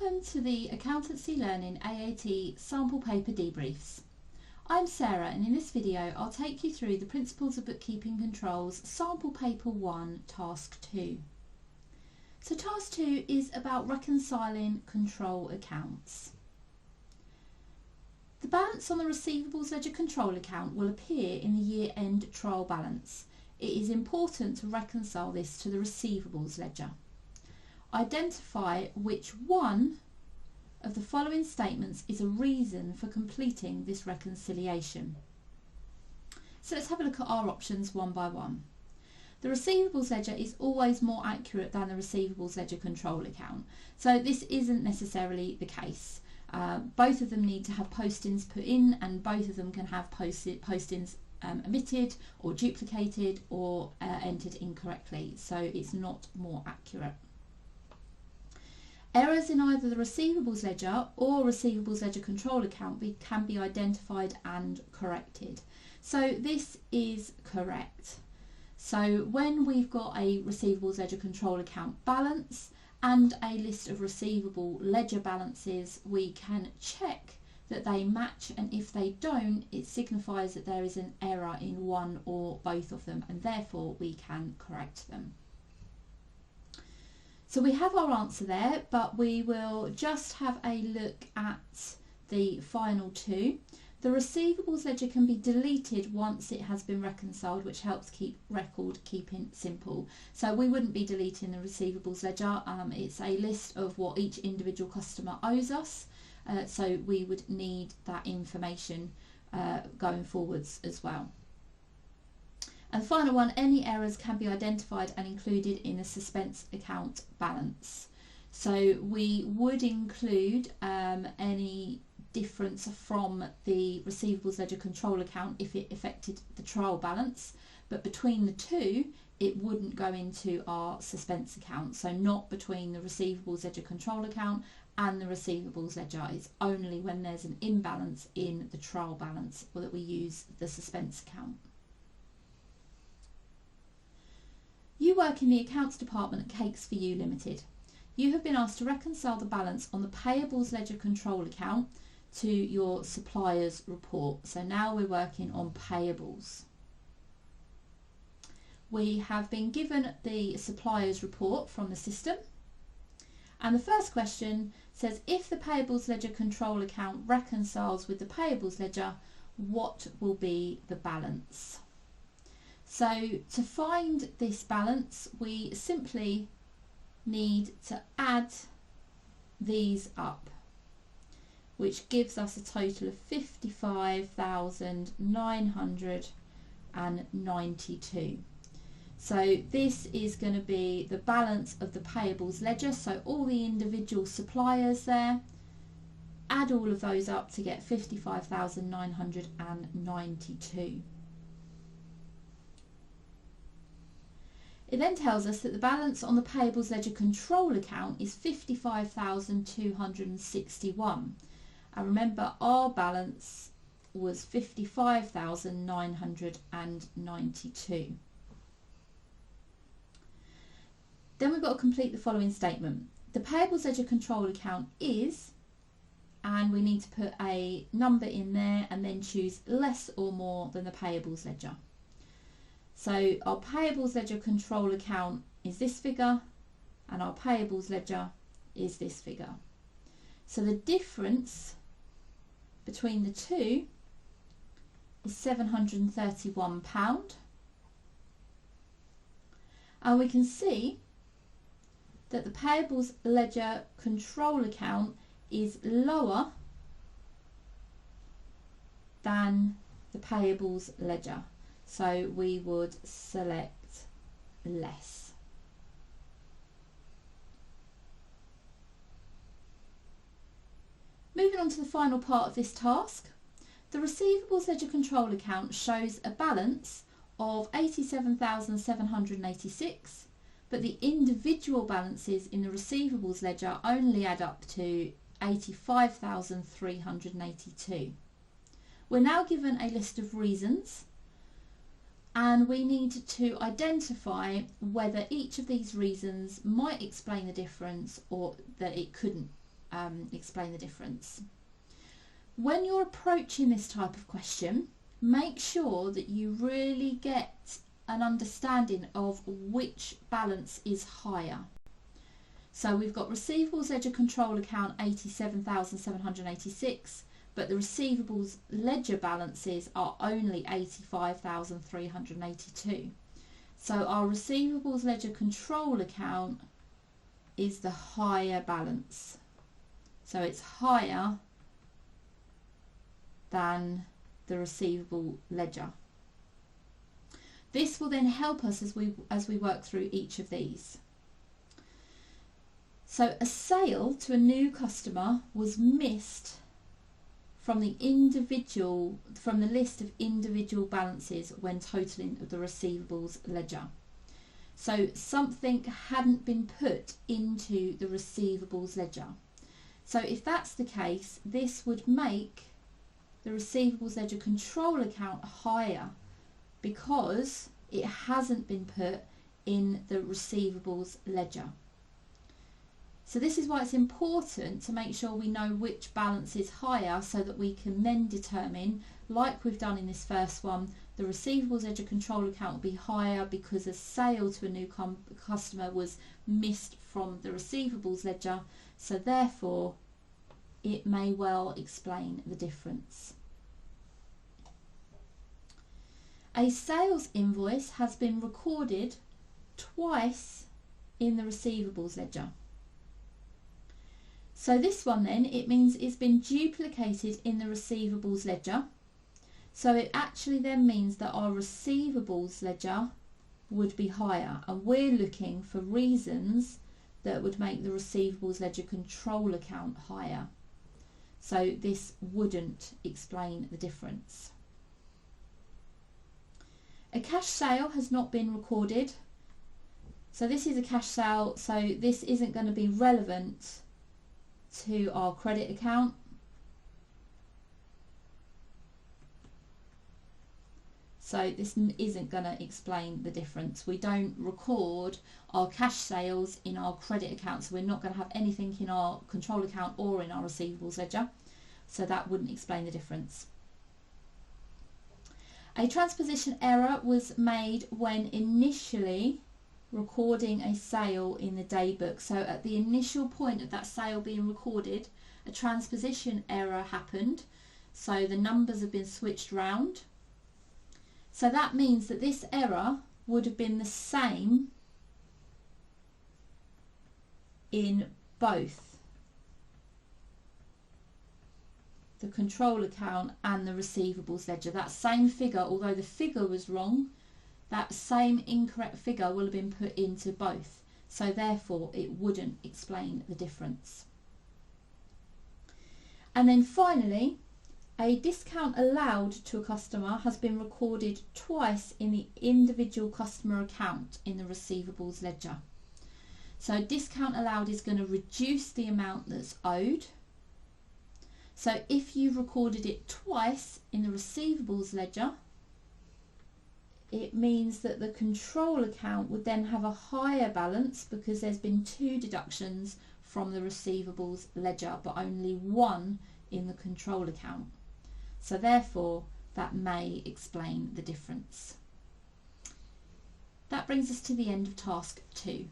Welcome to the Accountancy Learning AAT Sample Paper Debriefs. I'm Sarah, and in this video I'll take you through the Principles of Bookkeeping Controls Sample Paper 1 Task 2. So Task 2 is about reconciling control accounts. The balance on the Receivables Ledger Control account will appear in the year-end trial balance. It is important to reconcile this to the Receivables Ledger. Identify which one of the following statements is a reason for completing this reconciliation. So let's have a look at our options one by one. The Receivables Ledger is always more accurate than the Receivables Ledger Control account. So this isn't necessarily the case. Both of them need to have postings put in, and both of them can have postings omitted or duplicated or entered incorrectly. So it's not more accurate. Errors in either the Receivables Ledger or Receivables Ledger Control account can be identified and corrected. So this is correct. So when we've got a Receivables Ledger Control account balance and a list of receivable ledger balances, we can check that they match, and if they don't, it signifies that there is an error in one or both of them, and therefore we can correct them. So we have our answer there, but we will just have a look at the final two. The Receivables Ledger can be deleted once it has been reconciled, which helps keep record keeping simple. So we wouldn't be deleting the Receivables Ledger. It's a list of what each individual customer owes us. So we would need that information going forwards as well. And the final one, any errors can be identified and included in the suspense account balance. So we would include any difference from the Receivables Ledger Control account if it affected the trial balance, but between the two it wouldn't go into our suspense account. So not between the Receivables Ledger Control account and the Receivables Ledger. It's only when there's an imbalance in the trial balance or that we use the suspense account. You work in the accounts department at Cakes for You Limited. You have been asked to reconcile the balance on the Payables Ledger Control account to your supplier's report. So now we're working on payables. We have been given the supplier's report from the system, and the first question says, if the Payables Ledger Control account reconciles with the Payables Ledger, what will be the balance? So to find this balance, we simply need to add these up, which gives us a total of 55,992. So this is going to be the balance of the Payables Ledger, so all the individual suppliers there, add all of those up to get 55,992. It then tells us that the balance on the Payables Ledger Control account is 55,261. And remember, our balance was 55,992. Then we've got to complete the following statement. The Payables Ledger Control account is, and we need to put a number in there and then choose less or more than the Payables Ledger. So our Payables Ledger Control account is this figure, and our Payables Ledger is this figure. So the difference between the two is £731. And we can see that the Payables Ledger Control account is lower than the Payables Ledger. So we would select less. Moving on to the final part of this task, the Receivables Ledger Control account shows a balance of 87,786, but the individual balances in the Receivables Ledger only add up to 85,382. We're now given a list of reasons, and we need to identify whether each of these reasons might explain the difference or that it couldn't explain the difference. When you're approaching this type of question, make sure that you really get an understanding of which balance is higher. So we've got receivables ledger control account 87,786, but the receivables ledger balances are only 85,382. So our receivables ledger control account is the higher balance. So it's higher than the receivable ledger. This will then help us as we work through each of these. So a sale to a new customer was missed from the list of individual balances when totaling the receivables ledger. So something hadn't been put into the receivables ledger. So if that's the case, this would make the receivables ledger control account higher because it hasn't been put in the receivables ledger. So this is why it's important to make sure we know which balance is higher so that we can then determine, like we've done in this first one, the receivables ledger control account will be higher because a sale to a new customer was missed from the receivables ledger, so therefore it may well explain the difference. A sales invoice has been recorded twice in the receivables ledger. So this one then, it means it's been duplicated in the receivables ledger. So it actually then means that our receivables ledger would be higher, and we're looking for reasons that would make the receivables ledger control account higher. So this wouldn't explain the difference. A cash sale has not been recorded. So this is a cash sale, so this isn't going to be relevant to our credit account. So this isn't going to explain the difference. We don't record our cash sales in our credit account, so we're not going to have anything in our control account or in our receivables ledger. So that wouldn't explain the difference. A transposition error was made when initially recording a sale in the day book. So at the initial point of that sale being recorded, a transposition error happened. So the numbers have been switched round. So that means that this error would have been the same in both the control account and the receivables ledger. That same figure, although the figure was wrong, that same incorrect figure will have been put into both. So therefore it wouldn't explain the difference. And then finally, a discount allowed to a customer has been recorded twice in the individual customer account in the receivables ledger. So discount allowed is going to reduce the amount that's owed. So if you've recorded it twice in the receivables ledger, it means that the control account would then have a higher balance because there's been 2 deductions from the receivables ledger, but only 1 in the control account. So therefore that may explain the difference. That brings us to the end of task 2.